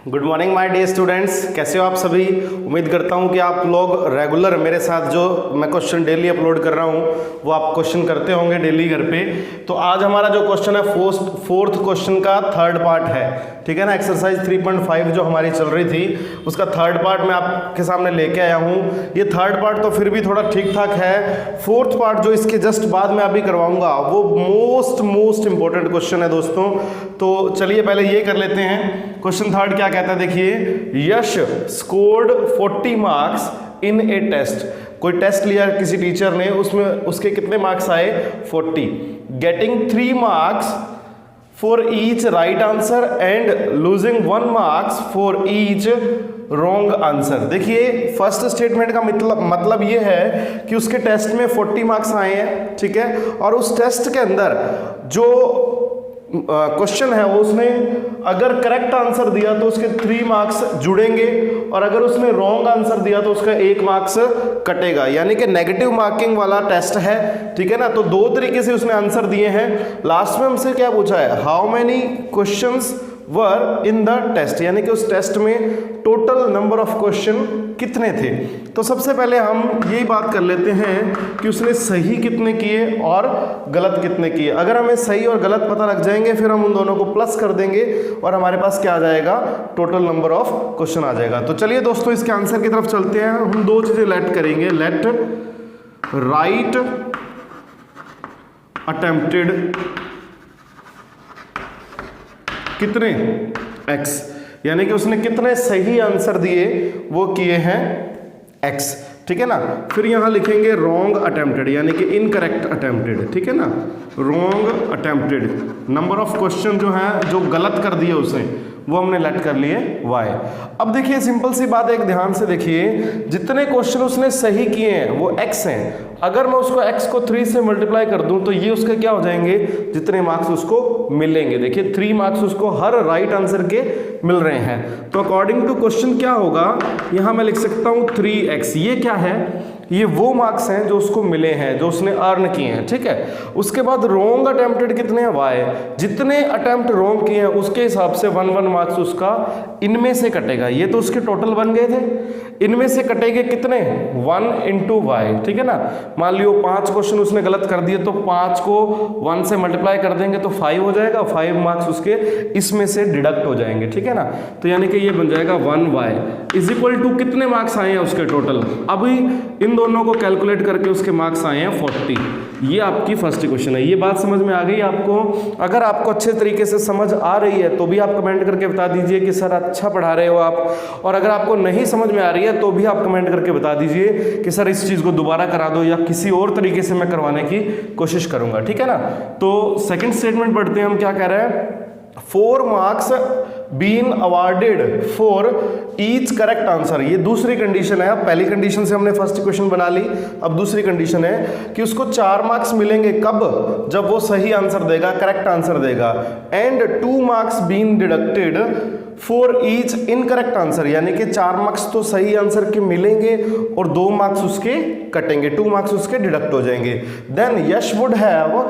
Good morning my dear students, कैसे हो आप सभी। उम्मीद करता हूं कि आप लोग रेगुलर मेरे साथ जो मैं क्वेश्चन डेली अपलोड कर रहा हूं वो आप क्वेश्चन करते होंगे डेली घर पे। तो आज हमारा जो क्वेश्चन है फोर्थ क्वेश्चन का थर्ड पार्ट है, ठीक है ना। एक्सरसाइज 3.5 जो हमारी चल रही थी उसका थर्ड पार्ट मैं आपके सामने लेके आया हूँ। ये थर्ड पार्ट तो फिर भी थोड़ा ठीक ठाक है। फोर्थ पार्ट जो इसके जस्ट बाद में अभी करवाऊंगा वो मोस्ट इंपॉर्टेंट क्वेश्चन है दोस्तों। तो चलिए पहले ये कर लेते हैं। क्वेश्चन थर्ड क्या कहता है, देखिए। Yash scored 40 marks in a test. कोई टेस्ट लिया किसी टीचर ने, उसमें उसके कितने मार्क्स आए 40। Getting 3 marks for each right answer and losing 1 marks for each wrong answer. देखिए फर्स्ट स्टेटमेंट का मतलब ये है कि उसके टेस्ट में 40 मार्क्स आए हैं, ठीक है। और उस टेस्ट के अंदर जो क्वेश्चन है वो उसने अगर करेक्ट आंसर दिया तो उसके 3 मार्क्स जुड़ेंगे, और अगर उसने रॉन्ग आंसर दिया तो उसका 1 मार्क्स कटेगा, यानी कि नेगेटिव मार्किंग वाला टेस्ट है, ठीक है ना। तो दो तरीके से उसने आंसर दिए हैं। लास्ट में हमसे क्या पूछा है, how many questions were in the test, यानी कि उस टेस्ट में टोटल नंबर ऑफ क्वेश्चन कितने थे। तो सबसे पहले हम यही बात कर लेते हैं कि उसने सही कितने किए और गलत कितने किए। अगर हमें सही और गलत पता लग जाएंगे फिर हम उन दोनों को प्लस कर देंगे और हमारे पास क्या आ जाएगा, टोटल नंबर ऑफ क्वेश्चन आ जाएगा। तो चलिए दोस्तों इसके आंसर की तरफ चलते हैं। हम दो चीजें लेट करेंगे, लेट राइट अटेम्प्टेड कितने x, यानी कि उसने कितने सही आंसर दिए वो किए हैं x, ठीक है ना। फिर यहां लिखेंगे रॉन्ग अटेम्प्टेड, यानी कि इनकरेक्ट अटेम्प्टेड, ठीक है ना। Wrong attempted number of question जो है जो गलत कर दिए उसे वो हमने लेट कर लिए y। अब देखिए सिंपल सी बात है, एक ध्यान से देखिए, जितने क्वेश्चन उसने सही किए हैं वो x हैं। अगर मैं उसको x को 3 से मल्टीप्लाई कर दूं तो ये उसके क्या हो जाएंगे, जितने मार्क्स उसको मिलेंगे। देखिए 3 मार्क्स उसको हर राइट आंसर के मिल रहे हैं। तो अकॉर्डिंग टू क्वेश्चन क्या होगा, यहां मैं लिख सकता हूं 3x। ये क्या है, ये वो मार्क्स हैं जो उसको मिले हैं, जो उसने अर्न किए हैं, ठीक है। उसके बाद रॉन्ग अटेम्प्टेड कितने हैं, y। जितने अटेम्प्ट रॉन्ग किए हैं उसके हिसाब से 1 मार्क्स उसका इनमें से कटेगा। ये तो उसके टोटल बन गए थे, इनमें से कटेंगे कितने, 1 into y, ठीक है ना। मान लियो 5 क्वेश्चन उसने गलत कर दिए तो 5 को 1 से मल्टीप्लाई कर देंगे तो 5 हो जाएगा। 5 मार्क्स उसके इसमें से डिडक्ट हो जाएंगे, ठीक है ना। तो यानी कि ये बन जाएगा 1y इज इक्वल टू कितने मार्क्स आए हैं उसके टोटल। अभी इन दोनों को कैलकुलेट करके उसके मार्क्स आए हैं 40। ये आपकी फर्स्ट क्वेश्चन है। ये बात समझ में आ गई आपको। अगर आपको अच्छे तरीके से समझ आ रही है तो भी आप कमेंट करके बता दीजिए कि सर अच्छा पढ़ा रहे हो आप, और अगर आपको नहीं समझ में आ रही है तो भी आप कमेंट करके बता दीजिए कि सर इस चीज़ को दोबारा करा दो या किसी और तरीके से मैं करवाने की कोशिश करूंगा, ठीक है ना। तो सेकंड स्टेटमेंट पढ़ते हैं हम, क्या कह रहे हैं, 4 marks been awarded for each correct answer. ये दूसरी कंडीशन है। अब पहली कंडीशन से हमने फर्स्ट इक्वेशन बना ली, अब दूसरी कंडीशन है कि उसको 4 मार्क्स मिलेंगे कब, जब वो सही आंसर देगा, करेक्ट आंसर देगा। And 2 marks been deducted for each incorrect answer, यानी कि 4 मार्क्स तो सही आंसर के मिलेंगे और 2 मार्क्स उसके कटेंगे, 2 मार्क्स उसके डिडक्ट हो जाएंगे। Then Yash would have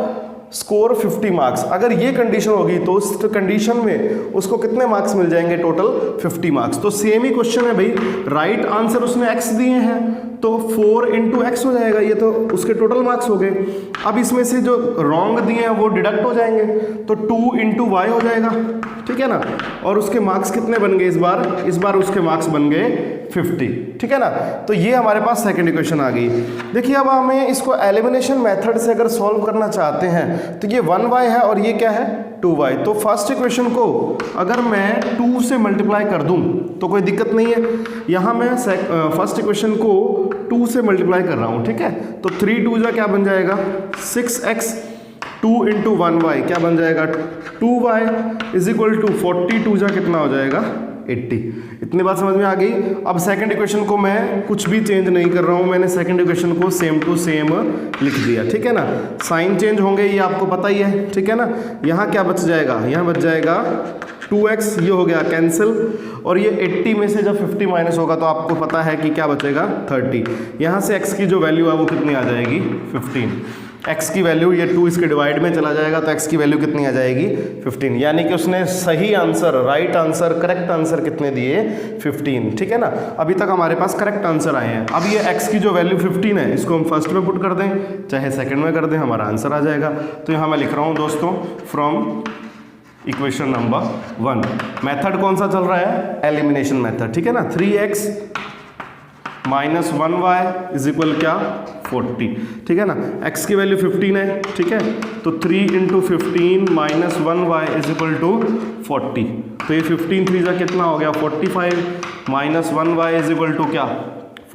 score 50 marks. अगर ये कंडीशन होगी तो उस कंडीशन में उसको कितने मार्क्स मिल जाएंगे, टोटल 50 मार्क्स। तो सेम ही क्वेश्चन है भाई, राइट आंसर उसने x दिए हैं तो 4 into x हो जाएगा, ये तो उसके टोटल मार्क्स हो गए। अब इसमें से जो रॉन्ग दिए हैं वो डिडक्ट हो जाएंगे तो 2 into y हो जाएगा, ठीक है ना। और उसके मार्क्स कितने बन गए इस बार उसके मार्क्स बन गए 50, ठीक है ना। तो ये हमारे पास सेकंड इक्वेशन आ गई। देखिए अब हमें इसको एलिमिनेशन मेथड से अगर सॉल्व करना चाहते हैं तो ये 1y है और ये क्या है 2y। तो फर्स्ट इक्वेशन को अगर मैं 2 से मल्टीप्लाई कर दूं तो कोई दिक्कत नहीं है। यहाँ मैं फर्स्ट इक्वेशन को 2 से मल्टीप्लाई कर रहा हूँ, ठीक है। तो 3 2 जा क्या बन जाएगा 6x, 2 into 1y क्या बन जाएगा 2y इज इक्वल टू 42 जा कितना हो जाएगा 80। इतनी बात समझ में आ गई। अब सेकंड इक्वेशन को मैं कुछ भी चेंज नहीं कर रहा हूं, मैंने सेकंड इक्वेशन को सेम टू सेम लिख दिया, ठीक है ना। साइन चेंज होंगे ये आपको पता ही है, ठीक है ना। यहाँ क्या बच जाएगा, यहाँ बच जाएगा 2x, ये हो गया कैंसिल, और ये 80 में से जब 50 माइनस होगा तो आपको पता है कि क्या बचेगा 30। यहाँ से x की जो वैल्यू है वो कितनी आ जाएगी 15। x की वैल्यू, ये 2 इसके डिवाइड में चला जाएगा तो x की वैल्यू कितनी आ जाएगी 15, यानी कि उसने सही answer, right answer, correct answer कितने दिए 15, ठीक है ना। अभी तक हमारे पास करेक्ट आंसर आए हैं। अब ये x की जो वैल्यू 15 है इसको हम फर्स्ट में पुट कर दें चाहे सेकंड में कर दें, हमारा आंसर आ जाएगा। तो यहाँ मैं लिख रहा हूँ दोस्तों फ्रॉम इक्वेशन नंबर 1। मेथड कौन सा चल रहा है, एलिमिनेशन मेथड, ठीक है ना। 3x minus 1y is equal क्या 40, ठीक है ना। x की वैल्यू 15 है, ठीक है, तो 3 into 15 minus 1y is equal to 40, तो ये 15 3 जा कितना हो गया 45, minus 1y is equal to क्या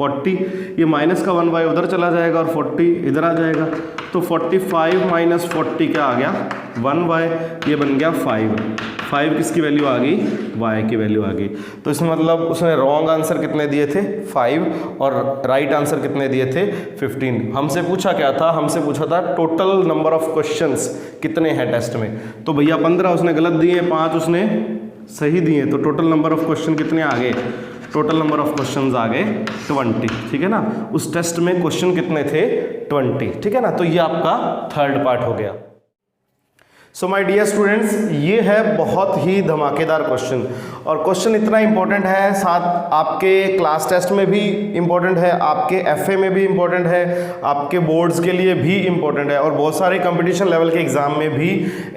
40, ये माइनस का 1y उधर चला जाएगा और 40 इधर आ जाएगा, तो 45 माइनस 40 क्या आ गया 1y, ये बन गया 5 किसकी वैल्यू आ गई, y की वैल्यू आ गई। तो इसमें मतलब उसने रॉन्ग आंसर कितने दिए थे 5 और राइट आंसर कितने दिए थे 15। हमसे पूछा क्या था, हमसे पूछा था टोटल नंबर ऑफ क्वेश्चंस कितने हैं टेस्ट में, तो भैया 15 उसने गलत दिए, 5 उसने सही दिए, तो टोटल नंबर ऑफ क्वेश्चन कितने आ गए, टोटल नंबर ऑफ क्वेश्चंस आ गए 20, ठीक है ना। उस टेस्ट में क्वेश्चन कितने थे 20, ठीक है ना। तो ये आपका थर्ड पार्ट हो गया। सो माय डियर स्टूडेंट्स, ये है बहुत ही धमाकेदार क्वेश्चन, और क्वेश्चन इतना इंपॉर्टेंट है, साथ आपके क्लास टेस्ट में भी इंपॉर्टेंट है, आपके एफए में भी इंपॉर्टेंट है, आपके बोर्ड्स के लिए भी इंपॉर्टेंट है, और बहुत सारे कंपटीशन लेवल के एग्जाम में भी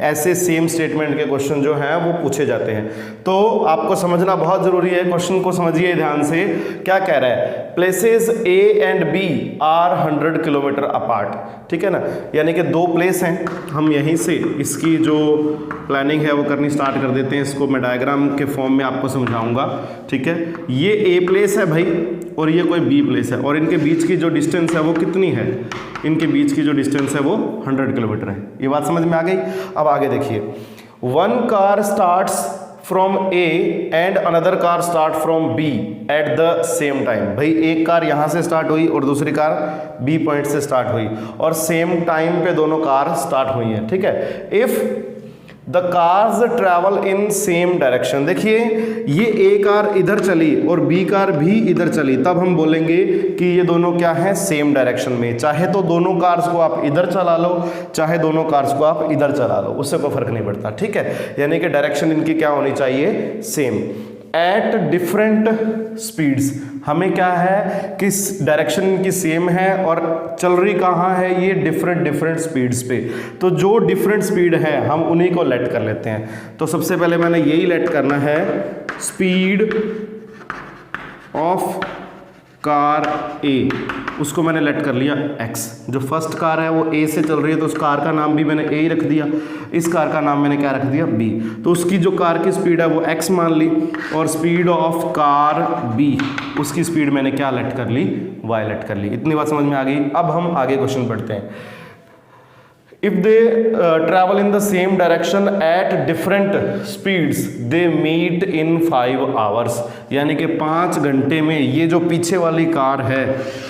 ऐसे सेम स्टेटमेंट के क्वेश्चन जो हैं वो पूछे जाते हैं। तो आपको समझना बहुत ज़रूरी है, क्वेश्चन को समझिए ध्यान से। क्या कह रहा है, places A and B are 100 kilometre apart, ठीक है ना, यानी कि दो प्लेस हैं, हम यहीं से इसकी जो प्लानिंग है वो करनी स्टार्ट कर देते हैं। इसको मैं डायग्राम के फॉर्म में आपको समझाऊंगा, ठीक है। ये ए प्लेस है भाई और ये कोई बी प्लेस है, और इनके बीच की जो डिस्टेंस है वो कितनी है, इनके बीच की जो डिस्टेंस है वो 100 किलोमीटर है। ये बात समझ में आ गई। अब आगे देखिए, one car starts from A and another car start from B at the same time. भाई एक कार यहाँ से स्टार्ट हुई और दूसरी कार बी पॉइंट से स्टार्ट हुई, और सेम टाइम पे दोनों कार स्टार्ट हुई हैं, ठीक है। If the cars travel in same direction, देखिए ये ए कार इधर चली और बी कार भी इधर चली, तब हम बोलेंगे कि ये दोनों क्या है सेम डायरेक्शन में। चाहे तो दोनों कार्स को आप इधर चला लो, चाहे दोनों कार्स को आप इधर चला लो, उससे कोई फर्क नहीं पड़ता, ठीक है। यानी कि डायरेक्शन इनकी क्या होनी चाहिए सेम। एट डिफरेंट स्पीड्स, हमें क्या है कि डायरेक्शन इनकी सेम है और चल रही कहाँ है ये डिफरेंट स्पीड्स पे, तो जो डिफरेंट स्पीड है हम उन्हीं को लेट कर लेते हैं। तो सबसे पहले मैंने यही लेट करना है, स्पीड ऑफ कार ए, उसको मैंने लेट कर लिया x। जो फर्स्ट कार है वो a से चल रही है तो उस कार का नाम भी मैंने a ही रख दिया, इस कार का नाम मैंने क्या रख दिया b। तो उसकी जो कार की स्पीड है वो x मान ली, और स्पीड ऑफ कार b उसकी स्पीड मैंने क्या लेट कर ली y लेट कर ली। इतनी बात समझ में आ गई। अब हम आगे क्वेश्चन पढ़ते हैं। If they travel in the same direction at different speeds, they meet in 5 hours, यानी कि 5 घंटे में ये जो पीछे वाली कार है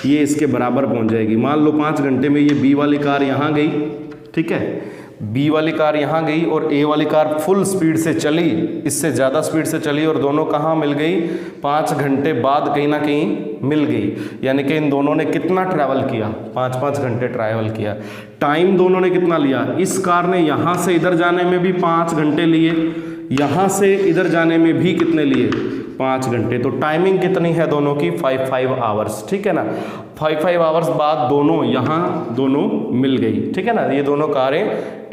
ये इसके बराबर पहुंच जाएगी। मान लो 5 घंटे में ये बी वाली कार यहाँ गई, ठीक है, बी वाली कार यहाँ गई और ए वाली कार फुल स्पीड से चली, इससे ज़्यादा स्पीड से चली, और दोनों कहाँ मिल गई 5 घंटे बाद कहीं ना कहीं मिल गई। यानी कि इन दोनों ने कितना ट्रैवल किया 5 घंटे ट्रैवल किया। टाइम दोनों ने कितना लिया, इस कार ने यहाँ से इधर जाने में भी 5 घंटे लिए, यहाँ से इधर जाने में भी कितने लिए 5 घंटे। तो टाइमिंग कितनी है दोनों की 5 आवर्स, ठीक है ना। 5 आवर्स बाद दोनों यहाँ दोनों मिल गई, ठीक है ना, ये दोनों कारें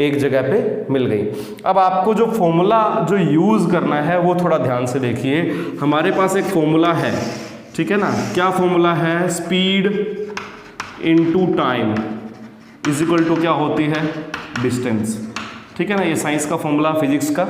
एक जगह पे मिल गई। अब आपको जो फॉर्मूला जो यूज़ करना है वो थोड़ा ध्यान से देखिए। हमारे पास एक फॉर्मूला है, ठीक है ना, क्या फॉर्मूला है, speed into time is equal to क्या होती है डिस्टेंस, ठीक है ना। ये साइंस का फॉर्मूला फिजिक्स का,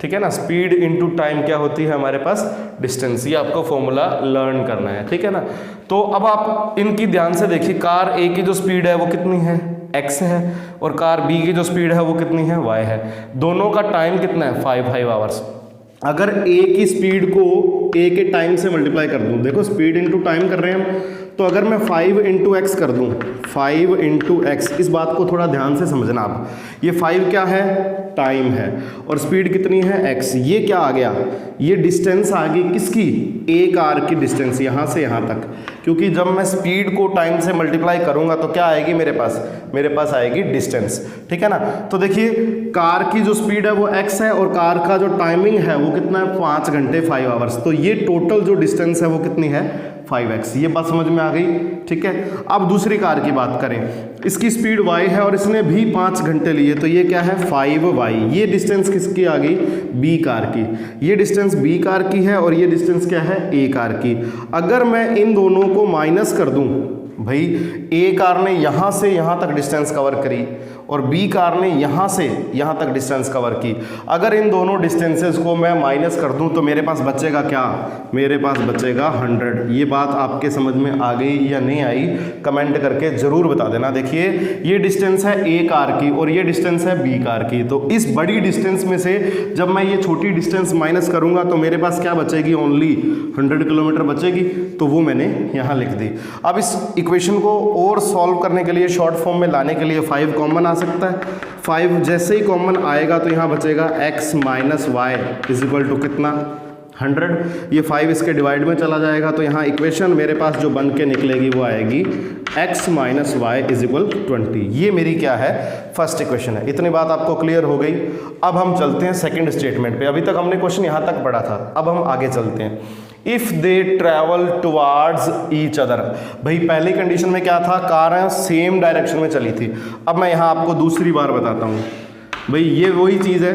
ठीक है ना। स्पीड इनटू टाइम क्या होती है हमारे पास डिस्टेंस, ये आपको फॉर्मूला लर्न करना है, ठीक है ना। तो अब आप इनकी ध्यान से देखिए, कार ए की जो स्पीड है वो कितनी है x है, और कार बी की जो स्पीड है वो कितनी है y है। दोनों का टाइम कितना है 5 आवर्स। अगर a की स्पीड को a के टाइम से मल्टीप्लाई कर दूं, देखो स्पीड इनटू टाइम कर रहे हैं हम, तो अगर मैं 5 इंटू एक्स कर दूँ, 5 इंटू एक्स, इस बात को थोड़ा ध्यान से समझना आप। ये 5 क्या है? टाइम है। और स्पीड कितनी है? एक्स। ये क्या आ गया? ये डिस्टेंस आ गई किसकी? एक कार की डिस्टेंस, यहाँ से यहाँ तक। क्योंकि जब मैं स्पीड को टाइम से मल्टीप्लाई करूँगा तो क्या आएगी मेरे पास? मेरे पास आएगी डिस्टेंस, ठीक है ना। तो देखिए कार की जो स्पीड है वो एक्स है, और कार का जो टाइमिंग है वो कितना है? 5 घंटे 5 आवर्स। तो ये टोटल जो डिस्टेंस है वो कितनी है? 5x। ये बात समझ में आ गई, ठीक है। अब दूसरी कार की बात करें, इसकी स्पीड y है और इसने भी 5 घंटे लिए, तो ये क्या है? 5y। ये डिस्टेंस किसकी आ गई? b कार की। ये डिस्टेंस b कार की है और ये डिस्टेंस क्या है? a कार की। अगर मैं इन दोनों को माइनस कर दूं, भाई a कार ने यहाँ से यहाँ तक डिस्टेंस कवर करी और b कार ने यहाँ से यहाँ तक डिस्टेंस कवर की। अगर इन दोनों डिस्टेंसेस को मैं माइनस कर दूं तो मेरे पास बचेगा क्या? मेरे पास बचेगा 100। ये बात आपके समझ में आ गई या नहीं आई? कमेंट करके ज़रूर बता देना। देखिए ये डिस्टेंस है a कार की और ये डिस्टेंस है b कार की। तो इस बड़ी डिस्टेंस में से जब मैं ये छोटी डिस्टेंस माइनस करूँगा तो मेरे पास क्या बचेगी? ओनली 100 किलोमीटर बचेगी। तो वो मैंने यहाँ लिख दी। अब इस इक्वेशन को और सॉल्व करने के लिए, शॉर्ट फॉर्म में लाने के लिए 5 कॉमन आ सकता है। 5 जैसे ही कॉमन आएगा तो यहाँ बचेगा x minus y is equal to कितना? 100। ये 5 इसके डिवाइड में चला जाएगा तो यहाँ इक्वेशन मेरे पास जो बन के निकलेगी वो आएगी x minus y is equal 20। ये मेरी क्या है? फर्स्ट इक्वेशन है। इतनी बात आपको क्लियर हो गई। अब हम चलते हैं सेकंड स्टेटमेंट पे। अभी तक हमने क्वेश्चन यहाँ तक पढ़ा था, अब हम आगे चलते हैं। If they travel towards each other. भाई पहली कंडीशन में क्या था? कारें सेम डायरेक्शन में चली थी। अब मैं यहाँ आपको दूसरी बार बताता हूँ। भाई ये वही चीज़ है,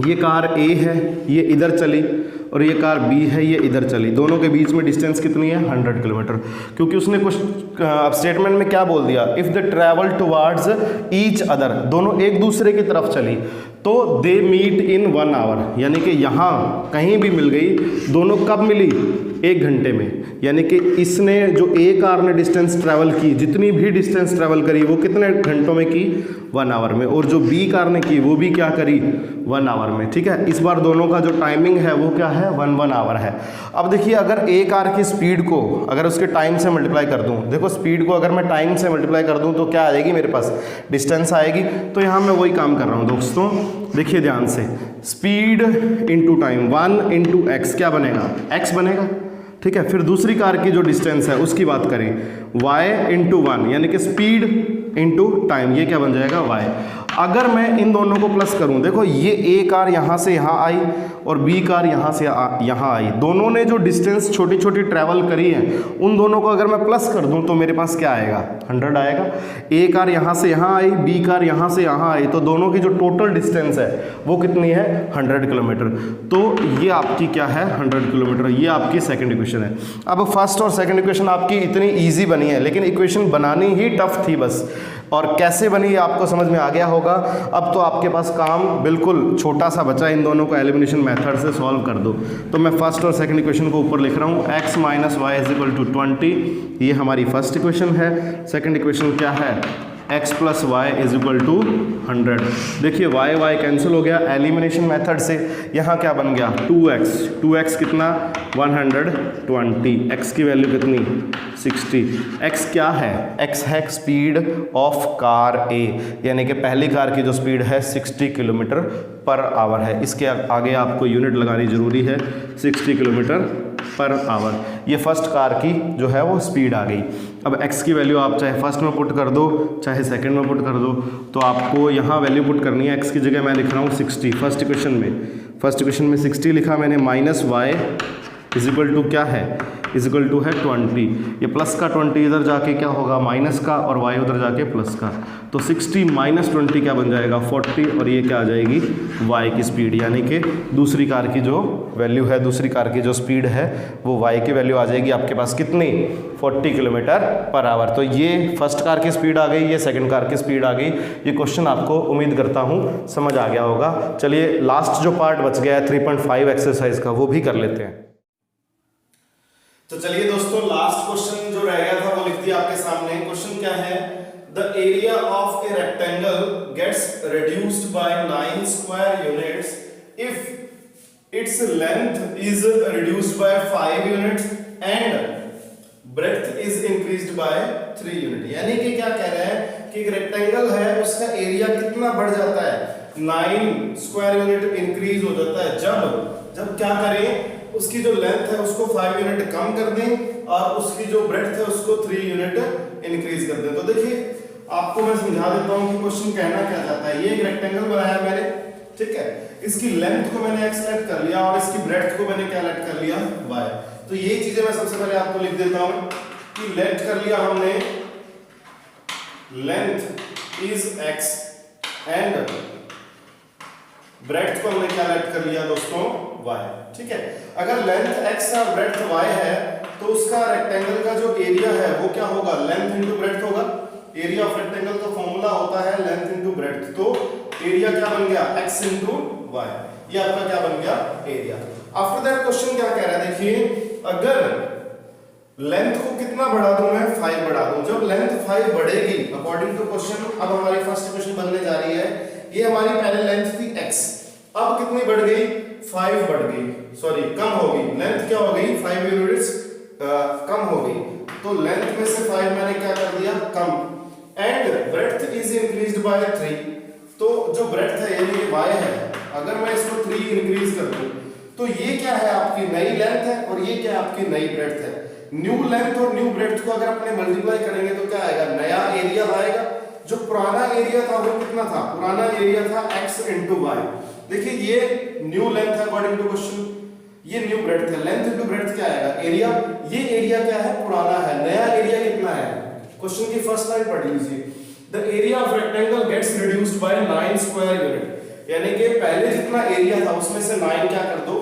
ये कार A है, ये इधर चली, और ये कार B है, ये इधर चली। दोनों के बीच में डिस्टेंस कितनी है? 100 किलोमीटर। क्योंकि उसने कुछ स्टेटमेंट में क्या बोल दिया? If they travel towards each other, दोनों एक दूसरे की तरफ चली तो दे मीट इन 1 आवर, यानी कि यहाँ कहीं भी मिल गई। दोनों कब मिली? 1 घंटे में। यानी कि इसने जो A कार ने डिस्टेंस ट्रैवल की, जितनी भी डिस्टेंस ट्रैवल करी वो कितने घंटों में की? 1 आवर में। और जो B कार ने की वो भी क्या करी? 1 आवर में, ठीक है। इस बार दोनों का जो टाइमिंग है वो क्या है? 1 आवर है। अब देखिए अगर A कार की स्पीड को अगर उसके टाइम से मल्टीप्लाई कर दूं, देखो स्पीड को अगर मैं टाइम से मल्टीप्लाई कर दूं तो क्या आएगी मेरे पास? डिस्टेंस आएगी। तो यहाँ मैं वही काम कर रहा हूँ दोस्तों, देखिए ध्यान से। Speed into time, 1 into x क्या बनेगा? x बनेगा, ठीक है। फिर दूसरी कार की जो डिस्टेंस है उसकी बात करें, y इंटू 1, यानी कि स्पीड इंटू टाइम, ये क्या बन जाएगा? y। अगर मैं इन दोनों को प्लस करूं, देखो ये A कार यहाँ से यहाँ आई और B कार यहाँ से यहाँ आई। दोनों ने जो डिस्टेंस छोटी छोटी ट्रैवल करी है उन दोनों को अगर मैं प्लस कर दूं तो मेरे पास क्या आएगा? 100 आएगा। A कार यहाँ से यहाँ आई, B कार यहाँ से यहाँ आई, तो दोनों की जो टोटल डिस्टेंस है वो कितनी है? 100 किलोमीटर। तो ये आपकी क्या है? 100 किलोमीटर। ये आपकी सेकंड इक्वेशन है। अब फर्स्ट और सेकंड इक्वेशन आपकी इतनी ईजी बनी है, लेकिन इक्वेशन बनानी ही टफ थी बस। और कैसे बनी ये आपको समझ में आ गया होगा। अब तो आपके पास काम बिल्कुल छोटा सा बचा, इन दोनों को एलिमिनेशन मेथड से सॉल्व कर दो। तो मैं फर्स्ट और सेकंड इक्वेशन को ऊपर लिख रहा हूँ, x minus y is equal to 20। ये हमारी फर्स्ट इक्वेशन है। सेकंड इक्वेशन क्या है? x plus y is equal to 100। देखिए y कैंसिल हो गया एलिमिनेशन मेथड से। यहाँ क्या बन गया? 2x कितना? 120। x की वैल्यू कितनी? 60। x क्या है? x है स्पीड ऑफ कार A, यानी कि पहली कार की जो स्पीड है 60 किलोमीटर पर आवर है। इसके आगे आपको यूनिट लगानी जरूरी है, 60 किलोमीटर पर आवर। ये फर्स्ट कार की जो है वो स्पीड आ गई। अब x की वैल्यू आप चाहे फर्स्ट में पुट कर दो चाहे सेकंड में पुट कर दो, तो आपको यहाँ वैल्यू पुट करनी है। x की जगह मैं लिख रहा हूँ 60। फर्स्ट इक्वेशन में 60 लिखा मैंने, minus y is equal to क्या है? इज इक्वल टू है 20। ये प्लस का 20 इधर जाके क्या होगा? माइनस का, और y उधर जाके प्लस का। तो 60 माइनस 20 क्या बन जाएगा? 40। और ये क्या आ जाएगी? y की स्पीड, यानी कि दूसरी कार की जो वैल्यू है, दूसरी कार की जो स्पीड है वो y की वैल्यू आ जाएगी आपके पास कितनी? 40 किलोमीटर पर आवर। तो ये फर्स्ट कार की स्पीड आ गई, ये सेकंड कार की स्पीड आ गई। ये क्वेश्चन आपको उम्मीद करता हूँ समझ आ गया होगा। चलिए लास्ट जो पार्ट बच गया है 3.5 एक्सरसाइज का, वो भी कर लेते हैं। तो चलिए दोस्तों, लास्ट क्वेश्चन जो रह गया था वो लिख दिया आपके सामने। क्वेश्चन क्या है? The area of a rectangle gets reduced by 9 square units if its length is reduced by 5 units and breadth is by 3 unit. यानी कि क्या कह रहे हैं कि एक रेक्टेंगल है उसका एरिया कितना बढ़ जाता है, 9 स्क्वायर यूनिट इंक्रीज हो जाता है जब क्या करें, उसकी जो लेंथ है उसको 5 यूनिट कम कर दें और उसकी जो ब्रेड्थ है उसको 3 यूनिट इंक्रीज कर दें। तो देखिए आपको मैं समझा देता हूं कि क्वेश्चन कहना क्या चाहता है। ये एक रेक्टेंगल बनाया मैंने, ठीक है, इसकी लेंथ को मैंने x लेट कर लिया और इसकी ब्रेड्थ को मैंने क्या लेट कर लिया, y। तो ये चीजें मैं सबसे पहले आपको लिख देता हूं कि लेट कर लिया हमने, length is x and breadth को हमने क्या लेट कर लिया दोस्तों, y। ठीक है, अगर लेंथ x और ब्रेड्थ y है तो उसका रेक्टेंगल का जो एरिया है वो क्या होगा, लेंथ इनटू ब्रेड्थ होगा। एरिया ऑफ रेक्टेंगल का फॉर्मूला होता है लेंथ इनटू ब्रेड्थ। तो एरिया क्या बन गया, x इनटू y। ये आपका क्या बन गया, एरिया। आफ्टर दैट क्वेश्चन क्या कह रहा है, देखिए अगर लेंथ को कितना बढ़ा दूं मैं, 5 बढ़ा दूं। जब लेंथ 5 बढ़ेगी अकॉर्डिंग टू क्वेश्चन, अब हमारी फर्स्ट क्वेश्चन बनने जा रही है, ये हमारी पहले लेंथ थी x, अब कितनी बढ़ गई, 5 बढ़ गई, सॉरी कम हो गई, लेंथ क्या हो गई, 5 यूनिट्स कम हो गई। तो लेंथ में से 5 मैंने क्या कर दिया, कम। And breadth is increased by 3। तो जो ब्रेड्थ है यानी कि y है, अगर मैं इसको 3 इंक्रीज कर दूं तो ये क्या है, आपकी नई लेंथ है और ये क्या आपकी नई ब्रेड्थ है। न्यू लेंथ और न्यू ब्रेड्थ को अगर अपने मल्टीप्लाई करेंगे तो क्या आएगा, नया एरिया आएगा। जो पुराना एरिया था वो कितना था, पुराना एरिया था x इंटू वाई। देखिए ये न्यू लेंथ है अकॉर्डिंग टू क्वेश्चन, ये न्यू ब्रेड्थ है, लेंथ इंटू ब्रेड्थ क्या आएगा, एरिया। ये एरिया क्या है, पुराना है, नया एरिया कितना है, क्वेश्चन की फर्स्ट लाइन पढ़ लीजिए, the area of rectangle gets reduced by 9 square unit. यानी कि पहले जितना एरिया था उसमें से 9 क्या कर दो,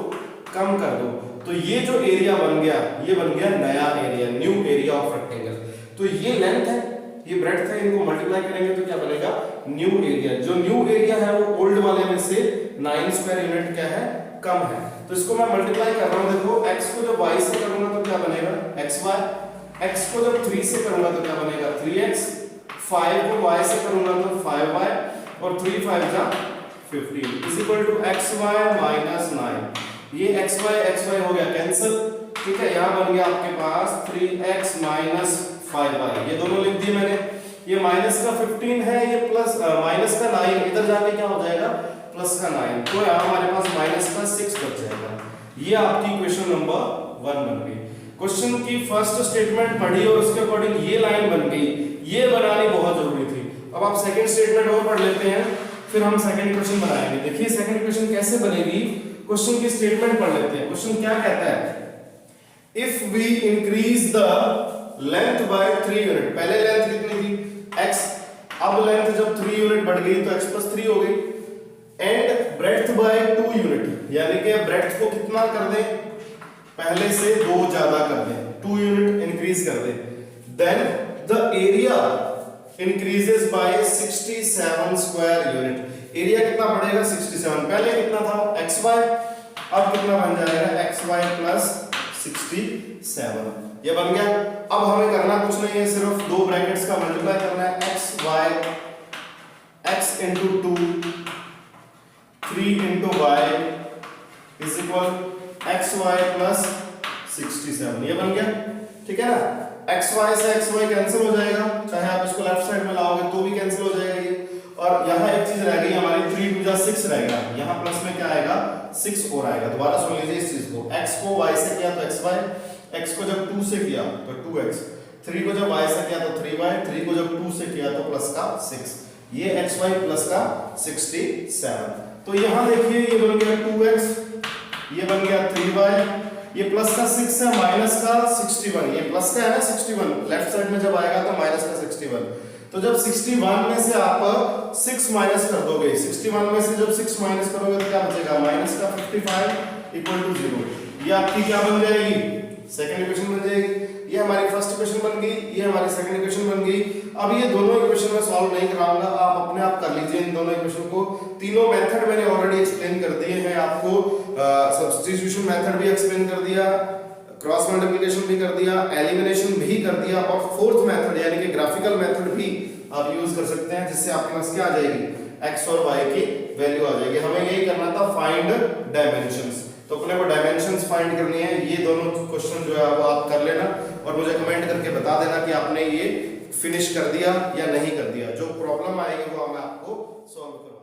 कम कर दो। तो ये जो एरिया बन गया, ये बन गया नया area, new area of rectangle. तो ये लेंथ है, ये ब्रेड्थ है, इनको मल्टीप्लाई करेंगे तो क्या बनेगा, न्यू एरिया। जो न्यू एरिया है वो ओल्ड वाले में से 9 स्क्वायर यूनिट क्या है, कम है। तो इसको मैं मल्टीप्लाई कर रहा हूं, देखो x को जब y से करूंगा तो क्या बनेगा, xy। x को जब 3 से करूंगा तो क्या बनेगा, 3x। 5 को y से करूंगा तो 5y और 3 5 जा 15 is equal to xy minus 9। ये xy हो गया कैंसिल, ठीक है। यहां बन गया आपके पास 3x माइनस 5y, ये दोनों लिख दिए मैंने। ये माइनस का 15 है, ये प्लस माइनस का 9, इधर जाके क्या हो जाएगा, प्लस का 9। तो यहां हमारे पास माइनस का 6 बच जाएगा। ये आपकी क्वेश्चन नंबर 1 बन गई। क्वेश्चन की फर्स्ट स्टेटमेंट पढ़ी और उसके अकॉर्डिंग ये लाइन बन गई, ये बनानी बहुत जरूरी थी। अब आप सेकंड स्टेटमेंट और पढ़ लेते हैं, फिर हम सेकंड क्वेश्चन बनाएंगे। देखिए सेकंड क्वेश्चन कैसे बनेगी, क्वेश्चन की स्टेटमेंट पढ़ लेते हैं। क्वेश्चन क्या कहता है, if we increase the length by 3 unit. पहले लेंथ कितनी थी, x, अब लेंथ जब 3 यूनिट बढ़ गई तो x + 3 हो गई। एंड ब्रेड्थ बाय 2 यूनिट, यानी कि ब्रेड्थ को कितना कर दें, पहले से 2 ज्यादा कर दें, 2 यूनिट इंक्रीज कर दें। Then the area increases by 67 square unit. Area कितना बढ़ेगा, 67। पहले कितना था, xy, अब कितना बन जाएगा, xy + 67। ये बन गया। अब हमें करना कुछ नहीं है, सिर्फ 2 ब्रैकेट्स का मल्टीप्लाई करना है, xy x into 2 3 into y is equal xy + 67। ये बन गया, ठीक है ना। xy से xy कैंसिल हो जाएगा, चाहे आप इसको लेफ्ट साइड में लाओगे तो भी कैंसिल हो जाएगा ये। और यहाँ एक चीज रह गई हमारी, 3 × 6 रहेगा, यहाँ प्लस में क्या आएगा, 6 और आएगा। दोबारा सुन लीजिए इस चीज को, x को y से किया तो xy, x को जब 2 से किया तो 2x, 3 को जब y से किया तो 3y, 3 को जब 2 से किया तो प्लस का 6, ये xy प्लस का 67। तो यहाँ देखिए ये बन गया 2x, ये बन गया 3y, ये प्लस का 6 है, माइनस का 61, ये प्लस का है ना 61, लेफ्ट साइड में जब आएगा तो माइनस का 61। तो जब 61 में से आप 6 माइनस कर दोगे, 61 में से जब 6 माइनस करोगे तो क्या बचेगा, माइनस का 55 = 0। ये आपकी क्या बन जाएगी, सेकंड इक्वेशन बन जाएगी। ये हमारी फर्स्ट इक्वेशन बन गई, ये हमारी सेकंड इक्वेशन बन गई। अब ये दोनों इक्वेशन मैं सॉल्व नहीं कराऊंगा, आप अपने आप कर लीजिए इन दोनों इक्वेशन को। तीनों मेथड मैंने ऑलरेडी एक्सप्लेन कर दिए हैं आपको, सब्स्टिट्यूशन मेथड भी एक्सप्लेन कर दिया, क्रॉस मल्टीप्लिकेशन भी कर दिया, एलिमिनेशन भी कर दिया, और फोर्थ मेथड यानी कि ग्राफिकल मेथड भी आप यूज कर सकते हैं, जिससे आपके पास क्या आ जाएगी, x और y की वैल्यू आ जाएगी। हमें यही करना था, फाइंड डायमेंशंस। तो अपने को डायमेंशंस फाइंड करनी है। ये दोनों क्वेश्चन जो है वो आप कर लेना और मुझे कमेंट करके बता देना कि आपने ये फिनिश कर दिया या नहीं कर दिया। जो प्रॉब्लम आएगी वो मैं आपको सॉल्व करूंगा।